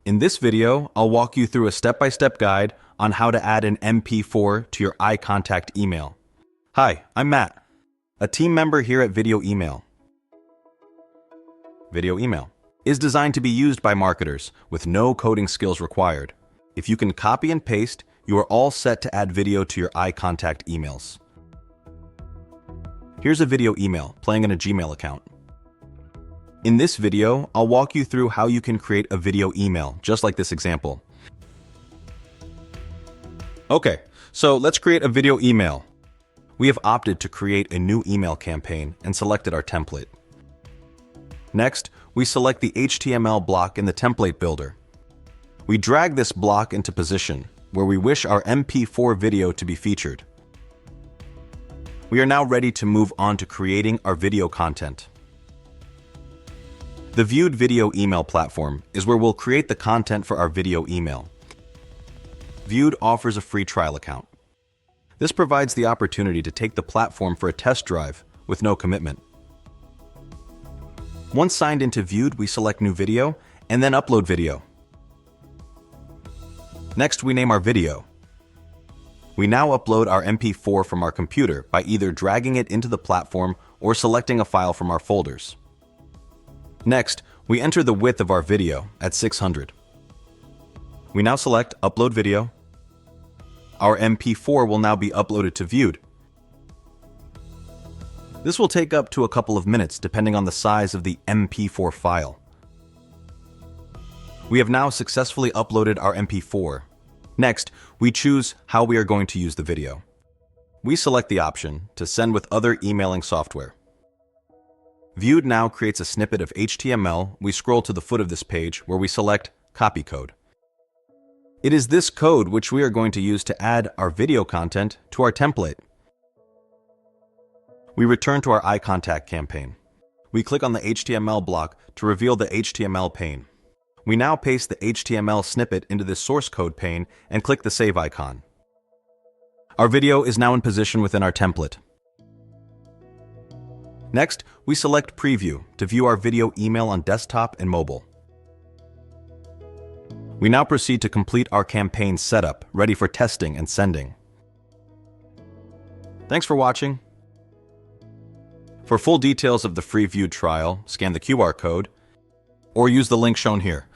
In this video, I'll walk you through a step-by-step guide on how to add an MP4 to your iContact email. Hi, I'm Matt, a team member here at Video Email. Video Email is designed to be used by marketers with no coding skills required. If you can copy and paste, you are all set to add video to your iContact emails. Here's a video email playing in a Gmail account. In this video, I'll walk you through how you can create a video email, just like this example. Okay, so let's create a video email. We have opted to create a new email campaign and selected our template. Next, we select the HTML block in the template builder. We drag this block into position, where we wish our MP4 video to be featured. We are now ready to move on to creating our video content. The Viewed Video Email platform is where we'll create the content for our video email. Viewed offers a free trial account. This provides the opportunity to take the platform for a test drive with no commitment. Once signed into Viewed, we select New Video and then Upload Video. Next, we name our video. We now upload our MP4 from our computer by either dragging it into the platform or selecting a file from our folders. Next, we enter the width of our video at 600. We now select Upload Video. Our MP4 will now be uploaded to Viewed. This will take up to a couple of minutes depending on the size of the MP4 file. We have now successfully uploaded our MP4. Next, we choose how we are going to use the video. We select the option to send with other emailing software. Viewed now creates a snippet of HTML. We scroll to the foot of this page where we select Copy Code. It is this code which we are going to use to add our video content to our template. We return to our iContact campaign. We click on the HTML block to reveal the HTML pane. We now paste the HTML snippet into this source code pane and click the Save icon. Our video is now in position within our template. Next, we select Preview to view our video email on desktop and mobile. We now proceed to complete our campaign setup, ready for testing and sending. Thanks for watching. For full details of the free Viewed trial, scan the QR code or use the link shown here.